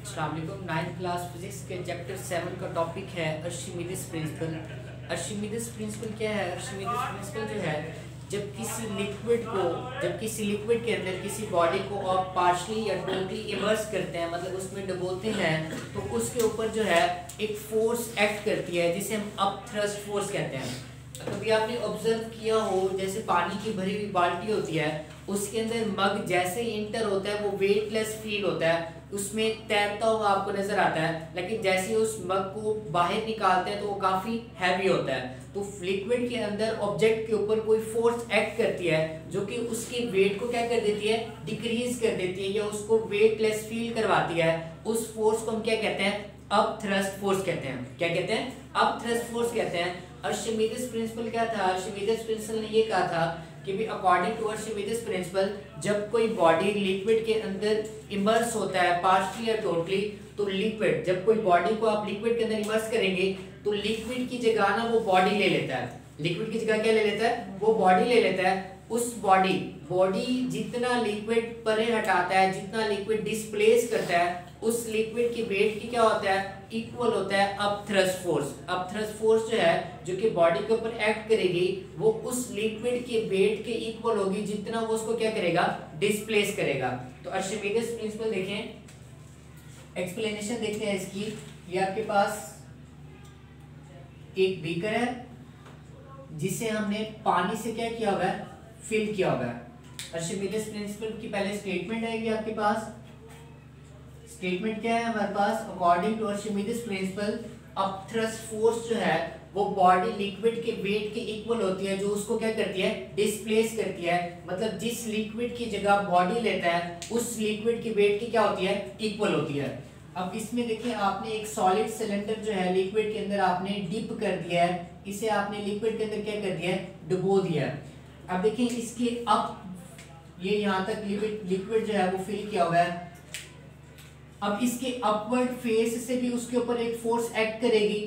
अस्सलाम वालेकुम। 9th class physics के चैप्टर 7 का टॉपिक है आर्शिमीदेस प्रिंसिपल। आर्शिमीदेस प्रिंसिपल क्या है? आर्शिमीदेस प्रिंसिपल जो है, जब किसी लिक्विड के अंदर किसी बॉडी को आप पार्शली या टोटली इमर्स करते हैं, मतलब उसमें डुबोते हैं, तो उसके ऊपर जो है एक फोर्स एक्ट करती है जिसे हम अप थ्रस्ट फोर्स कहते हैं। कभी आपने ऑब्जर्व किया हो, जैसे पानी की भरी हुई बाल्टी होती है, उसके अंदर मग जैसे ही इंटर होता है वो वेटलेस फील होता है, उसमें तैरता हुआ आपको नजर आता है, लेकिन जैसे ही उस मग को बाहर निकालते हैं तो वो काफी हैवी होता है। तो लिक्विड के अंदर ऑब्जेक्ट के ऊपर कोई फोर्स एक्ट करती है जो कि उसकी वेट को क्या कर देती है, डिक्रीज कर देती है या उसको वेटलेस फील करवाती है। उस फोर्स को हम क्या कहते हैं? अप थ्रस्ट फोर्स कहते हैं। क्या कहते हैं? अप थ्रस्ट फोर्स कहते हैं। आर्शिमीदेस प्रिंसिपल क्या था? आर्शिमीदेस प्रिंसिपल ने ये कहा था कि भी अकॉर्डिंग टू आर्शिमीदेस प्रिंसिपल, जब कोई बॉडी लिक्विड के अंदर इमर्स होता है पार्शियली या टोटली, तो लिक्विड, जब कोई बॉडी को आप लिक्विड के अंदर इमर्स करेंगे तो लिक्विड की जगह ना वो बॉडी ले लेता है। लिक्विड की जगह क्या ले लेता है? वो बॉडी ले लेता है। उस बॉडी जितना लिक्विड परे हटाता है, जितना लिक्विड डिस्प्लेस करता है, उस लिक्विड की वेट की क्या होता है? इक्वल होता है up thrust force. Up thrust force जो है, जो कि बॉडी के ऊपर एक्ट करेगी, वो उस लिक्विड के वेट के इक्वल होगी जितना वो उसको क्या करेगा? डिस्प्लेस करेगा। तो आर्शिमीदेस प्रिंसिपल देखें, एक्सप्लेनेशन देखते हैं इसकी। ये आपके पास एक बीकर है जिसे हमने पानी से क्या किया हुआ है? फिल किया हुआ है। आर्शिमीदेस प्रिंसिपल की पहले स्टेटमेंट आएगी आपके पास। स्टेटमेंट क्या है हमारे पास? According to Archimedes principle, up thrust force जो है वो बॉडी लिक्विड के वेट के इक्वल होती है, जो उसको क्या करती है? डिस्प्लेस करती है। मतलब जिस लिक्विड की जगह बॉडी लेता है उस लिक्विड की वेट की क्या होती है? इक्वल होती है। अब इसमें देखिए, आपने एक सॉलिड सिलेंडर जो है लिक्विड के अंदर आपने डिप कर दिया है, इसे आपने लिक्विड के अंदर क्या कर दिया है? डुबो दिया है। अब देखिए इसके ये यहाँ तक लिक्विड जो है वो फिल किया हुआ है। अब इसके अपवर्ड फेस से भी उसके ऊपर एक फोर्स एक्ट करेगी,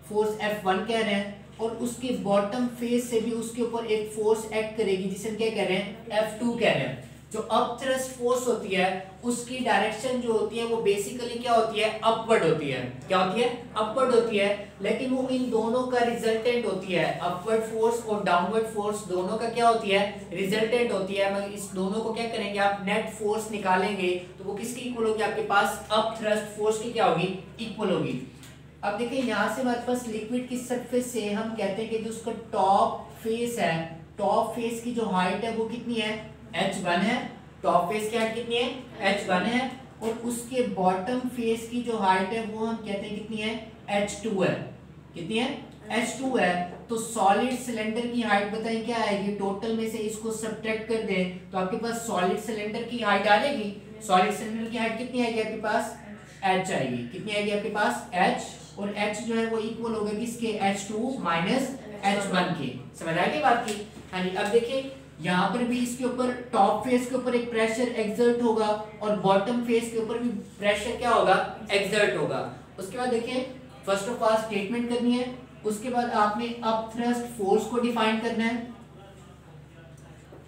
फोर्स F1 कह रहे हैं, और उसके बॉटम फेस से भी उसके ऊपर एक फोर्स एक्ट करेगी जिसे हम क्या कह रहे हैं? F2 कह रहे हैं। जो अप थ्रस्ट फोर्स होती है उसकी डायरेक्शन जो होती है वो बेसिकली क्या होती है? अपवर्ड होती है। क्या होती है? अपवर्ड होती है। लेकिन वो इन दोनों का रिजल्टेंट होती है। अपवर्ड फोर्स और डाउनवर्ड फोर्स दोनों का क्या होती है? रिजल्टेंट होती है। मगर इस दोनों को क्या करेंगे आप? नेट फोर्स निकालेंगे तो वो किसकी इक्वल होगी? आपके पास अप थ्रस्ट फोर्स की क्या होगी? इक्वल होगी। अब देखिए यहाँ से हमारे पास लिक्विड की सरफेस से हम कहते हैं कि जो उसका टॉप फेस है, टॉप फेस की जो हाइट है वो कितनी है? h1 है। टॉप फेस की हाइट कितनी है? h1 है। और उसके बॉटम फेस की जो हाइट है वो हम कहते हैं कितनी है? h2 है। कितनी है? h2 है। तो सॉलिड सिलेंडर की हाइट बताएं क्या आएगी? टोटल में से इसको सब्ट्रैक्ट कर दें तो आपके पास सॉलिड सिलेंडर की हाइट आ जाएगी। सॉलिड सिलेंडर की हाइट कितनी आएगी आपके पास? h आएगी। कितनी आएगी आपके पास? h। और h जो है वो इक्वल होगा किसके? h2 माइनस h1 के। समझ आ गई बात की? हाँ जी। अब देखिए यहाँ पर भी इसके ऊपर टॉप फेस के ऊपर एक प्रेशर एक्सर्ट होगा और बॉटम फेस के ऊपर भी प्रेशर क्या होगा? एक्सर्ट होगा। उसके बाद देखिए, फर्स्ट ऑफ ऑल स्टेटमेंट करनी है, उसके बाद आपने अप थ्रस्ट फोर्स को डिफाइन करना है।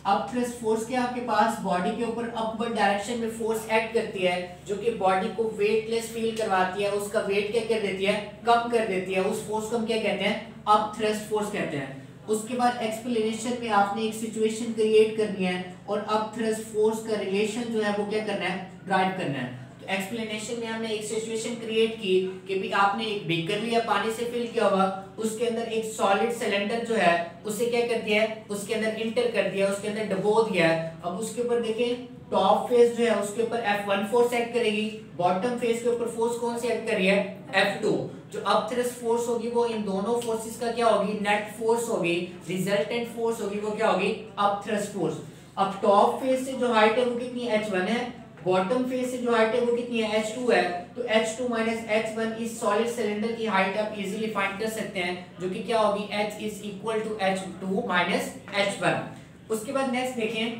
अप थ्रस्ट फोर्स क्या? आपके पास बॉडी के ऊपर अपवर्ड डायरेक्शन में फोर्स एक्ट करती है जो कि बॉडी को वेटलेस फील करवाती है, उसका वेट क्या कर देती है? कम कर देती है। उस फोर्स को हम क्या कहते हैं? अप थ्रस्ट फोर्स कहते हैं। उसके बाद एक्सप्लेनेशन में आपने एक सिचुएशन क्रिएट करनी है और अप थ्रस्ट फोर्स का रिलेशन जो है वो क्या करना है? ड्राइव करना है। तो एक्सप्लेनेशन में हमने एक सिचुएशन क्रिएट की कि भी आपने एक बीकर लिया, पानी से फिल किया हुआ, उसके अंदर एक सॉलिड सिलेंडर जो है उसे क्या कर दिया है? उसके अंदर इंटर कर दिया, उसके अंदर डुबो दिया है। अब उसके ऊपर देखें, टॉप फेस जो है उसके ऊपर F1 फोर्स एक्ट करेगी, बॉटम फेस के ऊपर फोर्स कौन सी एक्ट कर रही है? F2। जो अप थ्रस्ट फोर्स होगी वो इन दोनों फोर्सेस का क्या होगी? नेट फोर्स होगी। रिजल्टेंट फोर्स होगी वो क्या होगी? Up thrust force. अब टॉप फेस से जो हाइट है वो कितनी है? h1 है। बॉटम फेस से जो हाइट है वो कितनी है? h2 है। तो h2 माइनस h1 इस सॉलिड सिलेंडर की हाइट आप इजीली फाइंड कर सकते हैं, जो कि क्या होगी? h is equal to h2 minus h1। उसके बाद नेक्स्ट देखें,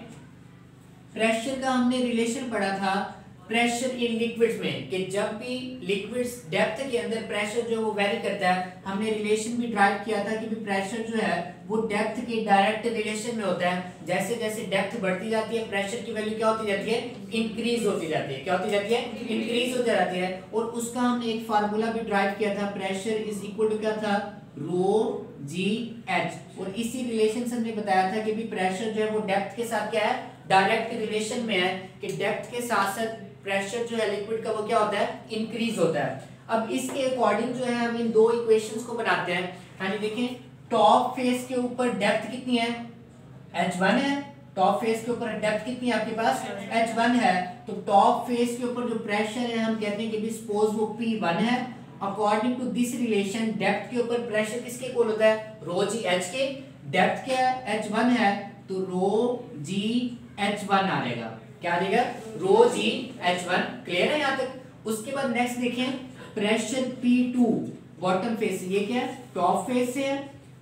प्रेशर का हमने रिलेशन पढ़ा था प्रेशर इन लिक्विड्स में कि जब भी लिक्विड्स डेप्थ के अंदर प्रेशर जो वो वेरी करता है, हमने रिलेशन भी ड्राइव किया था कि भी प्रेशर जो है वो डेप्थ के डायरेक्ट रिलेशन में होता है। जैसे जैसे डेप्थ बढ़ती जाती है प्रेशर की वैल्यू क्या होती जाती है, इंक्रीज होती जाती है। क्या होती जाती है, इंक्रीज होती जाती है। और उसका हमने एक फार्मूला भी ड्राइव किया था, प्रेशर इज इक्वल टू क्या था, रो जी एच। और इसी रिलेशन से हमने बताया था कि भी प्रेशर जो है वो डेप्थ के साथ क्या है, डायरेक्ट रिलेशन में है कि डेप्थ के साथ साथ प्रेशर जो है लिक्विड का वो क्या होता है, इंक्रीज होता है। अब इसके अकॉर्डिंग जो है हम इन दो इक्वेशंस को बनाते हैं। हाँ जी देखें, टॉप फेस के ऊपर डेप्थ कितनी है, h1 है। टॉप फेस के ऊपर डेप्थ कितनी है आपके पास, h1 है। तो टॉप फेस के ऊपर जो प्रेशर है हम कहते हैं कि भी सपोज वो P1 है। According to this relation depth के ऊपर प्रेशर किसके इक्वल होता है, रो जी एच के। डेप्थ क्या है, h1 है, तो रो जी h1 आ जाएगा। क्या आ जाएगा, रो जी h1। क्लियर है यहाँ तक। उसके बाद नेक्स्ट देखें, प्रेशर P2 बॉटम फेस से, ये क्या है, टॉप फेस से है।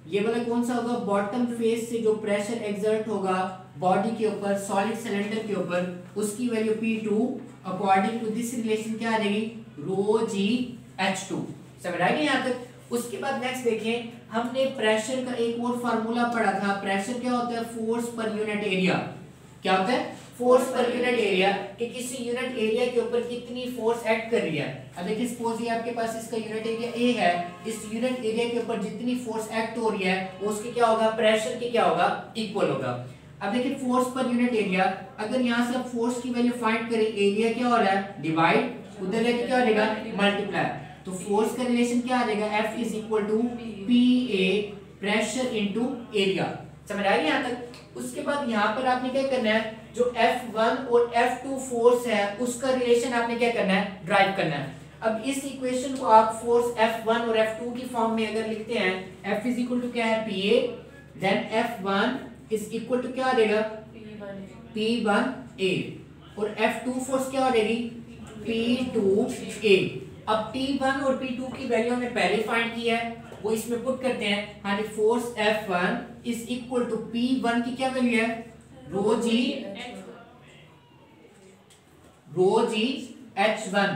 ये वाला कौन सा होगा, बॉटम फेस से जो प्रेशर एक्सर्ट होगा बॉडी के ऊपर, सॉलिड सिलेंडर के ऊपर, उसकी value P2 according to this relation क्या आ जाएगी, रो जी H2। समझ आएगी यहाँ तक। उसके बाद नेक्स्ट देखें, हमने प्रेशर का एक और फार्मूला पढ़ा था। प्रेशर क्या होता है, फोर्स पर यूनिट एरिया। क्या होता है, फोर्स पर यूनिट एरिया, कि किसी यूनिट एरिया के ऊपर कितनी फोर्स एक्ट कर रही है। अब देखिए सपोज ये आपके पास इसका यूनिट एरिया ए है, इस यूनिट एरिया के ऊपर जितनी फोर्स एक्ट हो रही है वो उसके क्या होगा, प्रेशर के क्या होगा, इक्वल होगा। अब देखिए फोर्स पर यूनिट एरिया, अगर यहाँ से आप फोर्स की वैल्यू फाइंड करें, एरिया क्या हो रहा है, डिवाइड, उधर लेके क्या हो जाएगा, मल्टीप्लाई। तो फोर्स का रिलेशन क्या आ जाएगा, F is equal to P A pressure into area. समझ आ गई यहाँ तक। उसके बाद यहाँ पर आपने क्या करना है, जो F1 और F2 फोर्स है उसका रिलेशन आपने क्या करना है, ड्राइव करना है। अब इस इक्वेशन को आप फोर्स F1 और F2 की फॉर्म में अगर लिखते हैं, F इज इक्वल टू क्या है, PA, then F1 is equal to क्या आ जाएगा, P1A, और F2 फोर्स क्या हो जाएगी, P2A। अब P1 और P2 की वैल्यू हमने पहले फाइंड की है, वो इसमें पुट करते हैं। हाँ जी, force F1 is equal to P1 की क्या वैल्यू है, रो जी H1।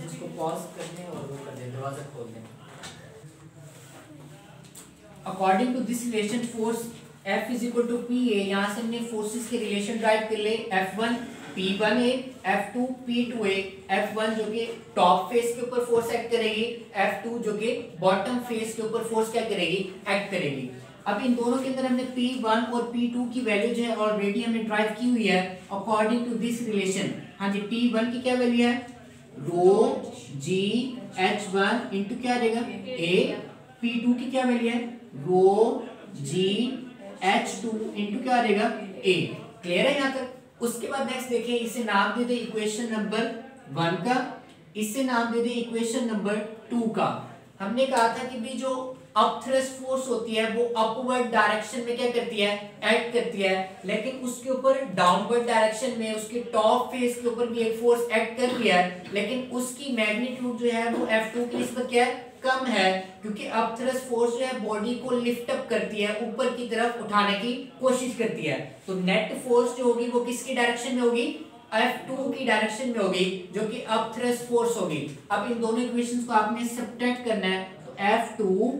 इसको पॉज कर दें और वो कर दें, दरवाजा खोल दें। According to this relation force F is equal to PA, यहाँ से हमने फोर्सेस के रिलेशन ड्राइव कर ले। F1 P1A, F2 P2A। F1 जो कि टॉप फेस के ऊपर फोर्स एक्ट करेगी, F2 जो कि बॉटम फेस के ऊपर फोर्स क्या करेगी, एक्ट करेगी। अब इन दोनों के अंदर हमने P1 और P2 की वैल्यू जो है ऑलरेडी हमने ड्राइव की हुई है अकॉर्डिंग टू दिस रिलेशन। हाँ जी, P1 की क्या वैल्यू है, रो जी H1 इंटू क्या आ जाएगा, A। P2 की क्या वैल्यू है, रो जी H2 इंटू क्या आ जाएगा, A। क्लियर है यहाँ तक। उसके बाद नेक्स्ट देखिए, इसे नाम दे दे इक्वेशन नंबर 1 का, इसे नाम दे दे इक्वेशन नंबर 2 का। हमने कहा था कि भी जो अपथ्रस्ट फोर्स होती है वो अपवर्ड डायरेक्शन में क्या करती है, एक्ट करती है, लेकिन उसके ऊपर डाउनवर्ड डायरेक्शन में उसके टॉप फेस के ऊपर भी एक फोर्स एक्ट कर रही है, लेकिन उसकी मैग्नीट्यूड जो है वो F2 की निस्बत क्या है, कम है, क्योंकि अपथ्रस्ट फोर्स जो है बॉडी को लिफ्ट अप करती है, ऊपर की तरफ उठाने की कोशिश करती है। तो नेट फोर्स जो होगी वो किसकी डायरेक्शन में होगी, F2 की डायरेक्शन में होगी, जो कि अपथ्रस्ट फोर्स होगी। अब इन दोनों इक्वेशंस को आपने सब्ट्रैक्ट करना है, तो F2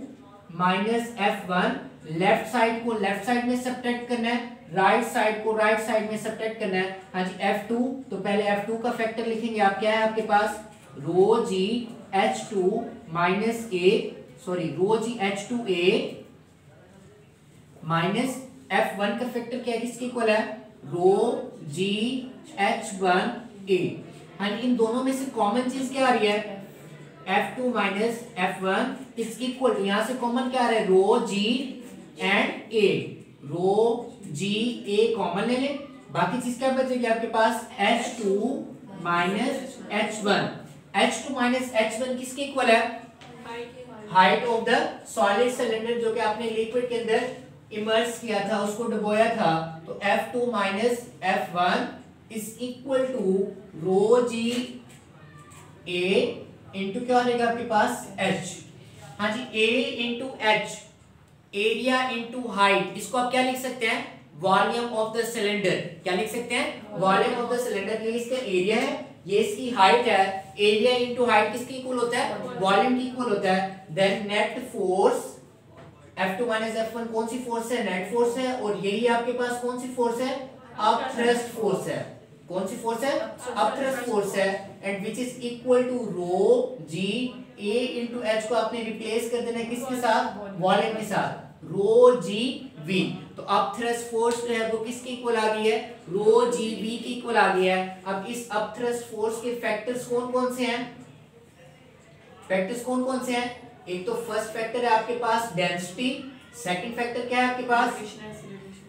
minus F1, left side को लेफ्ट साइड में सब्ट्रैक्ट करना है, राइट साइड को राइट साइड में सब्ट्रैक्ट करना है। हाँ जी, F2, तो पहले F2 का फैक्टर लिखेंगे आप, क्या है आपके पास, rho g H2 minus A, sorry rho g H2A minus F1 का फैक्टर क्या है, किसके इक्वल है, रो जी H1A। हाँ, इन दोनों में से कॉमन चीज क्या आ रही है, F2 minus F1 is equal to, यहां से कॉमन क्या आ रहा है, rho g and A। Rho g A common ले ले, बाकी चीज क्या बचेगी आपके पास, H2 minus H1। H2 minus H1 किसके इक्वल है, height of the solid cylinder जो कि आपने लिक्विड के अंदर इमर्स किया था, उसको डुबोया था। तो F2 minus F1 is equal to rho g A into क्या हो जाएगा आपके पास, H। हाँ जी, A into H, area into height, इसको आप क्या लिख सकते हैं, वॉल्यूम ऑफ द सिलेंडर, क्या लिख सकते हैं, वॉल्यूम ऑफ द सिलेंडर। ये इसका एरिया है, ये इसकी हाइट है, एरिया इनटू हाइट किसके इक्वल होता है, वॉल्यूम की इक्वल होता है। Then net force F2 minus F1 कौन सी फोर्स है, नेट फोर्स है, और यही आपके पास कौन सी फोर्स है, अपथ्रस्ट फोर्स है। कौन सी फोर्स है, अपथ्रस्ट फोर्स है, and which is equal to rho g A into H को आपने रिप्लेस कर देना है किसके साथ, वॉल्यूम के साथ, रो जी वी। तो अपथ्रस्ट फोर्स जो है वो किसके इक्वल आ गई है, रो जी वी की इक्वल आ गई है। अब इस अपथ्रस्ट फोर्स के फैक्टर्स कौन कौन से हैं, फैक्टर्स कौन कौन से हैं, एक तो फर्स्ट फैक्टर है आपके पास डेंसिटी, सेकंड फैक्टर क्या है आपके पास,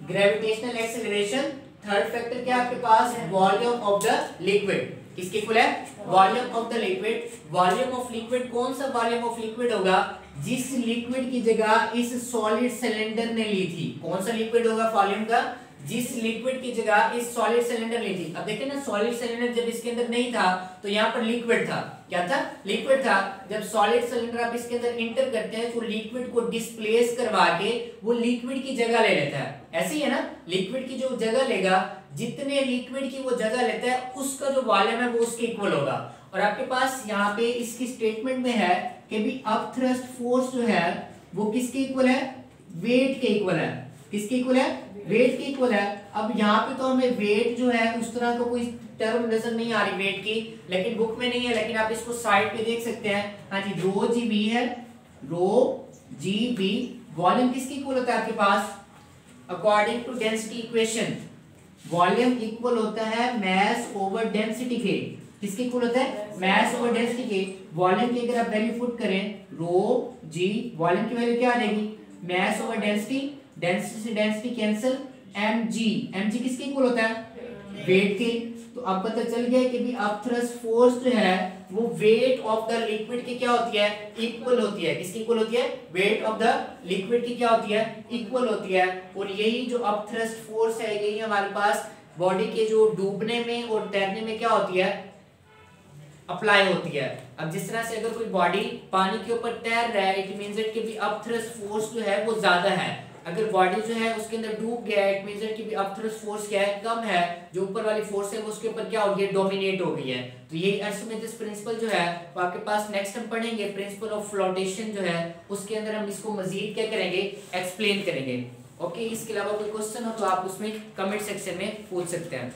ग्रेविटेशनल एक्सेलरेशन, थर्ड फैक्टर क्या है आपके पास, वॉल्यूम ऑफ द लिक्विड। किसके इक्वल है, volume of the liquid. Volume of liquid कौन सा वॉल्यूम ऑफ लिक्विड होगा, जिस लिक्विड की जगह इस सॉलिड सिलेंडर ने ली थी। कौन सा लिक्विड होगा वॉल्यूम का, जिस लिक्विड की जगह इस सॉलिड सिलेंडर ली थी। अब देखिए ना, सॉलिड सिलेंडर जब इसके अंदर नहीं था तो यहाँ पर लिक्विड था, क्या था, लिक्विड था। जब सॉलिड सिलेंडर आप इसके अंदर इंटर करते हैं तो लिक्विड को डिस्प्लेस करवा के वो लिक्विड की जगह ले लेता है। ऐसे ही है ना, लिक्विड की जो जगह लेगा, जितने लिक्विड की वो जगह लेता है उसका जो वॉल्यूम है वो उसके इक्वल होगा। और आपके पास यहाँ पे इसकी स्टेटमेंट में है कि भी अपथ्रस्ट फोर्स जो है वो किसके इक्वल है, वेट के इक्वल है। किसके इक्वल है, वेट के इक्वल है। अब यहाँ पे तो हमें वेट जो है उस तरह का कोई टर्म नजर नहीं आ रही वेट की, लेकिन बुक में नहीं है, लेकिन आप इसको साइड पे देख सकते हैं। हाँ जी, रो जी बी है, रो जी बी। वॉल्यूम किसके इक्वल होता है आपके पास, according to density equation volume equal होता है मास ओवर डेंसिटी के। किसके इक्वल होता है, मास ओवर डेंसिटी के। वॉल्यूम की अगर आप वैल्यू पुट करें, रो जी, वॉल्यूम की वैल्यू क्या आ जाएगी, मास ओवर डेंसिटी, डेंसिटी से डेंसिटी कैंसिल, mg किसके इक्वल होता है, वेट के। तो अब पता चल गया कि भी अपथ्रस्ट फोर्स जो है वो वेट ऑफ द लिक्विड की क्या होती है, इक्वल होती है। किसकी इक्वल होती है, वेट ऑफ द लिक्विड की क्या होती है, इक्वल होती है। और यही जो अपथ्रस्ट फोर्स है, यही हमारे पास बॉडी के जो डूबने में और तैरने में क्या होती है, अप्लाई होती है। अब जिस तरह से अगर कोई बॉडी पानी के ऊपर तैर रहा है, इट मींस दैट कि भी अपथ्रस्ट फोर्स जो है वो ज्यादा है। अगर बॉडी जो है उसके अंदर डूब गया है, इट मींस दैट कि भी अपथ्रस्ट फोर्स क्या है, कम है। जो ऊपर वाली फोर्स है वो उसके ऊपर क्या हो गई है, डोमिनेट हो गई है। तो यही आर्किमिडीज प्रिंसिपल जो है वो आपके पास नेक्स्ट हम पढ़ेंगे, प्रिंसिपल ऑफ फ्लोटेशन जो है उसके अंदर हम इसको मजीद क्या करेंगे, एक्सप्लेन करेंगे। ओके, इसके अलावा कोई क्वेश्चन हो तो आप उसमें कमेंट सेक्शन में पूछ सकते हैं।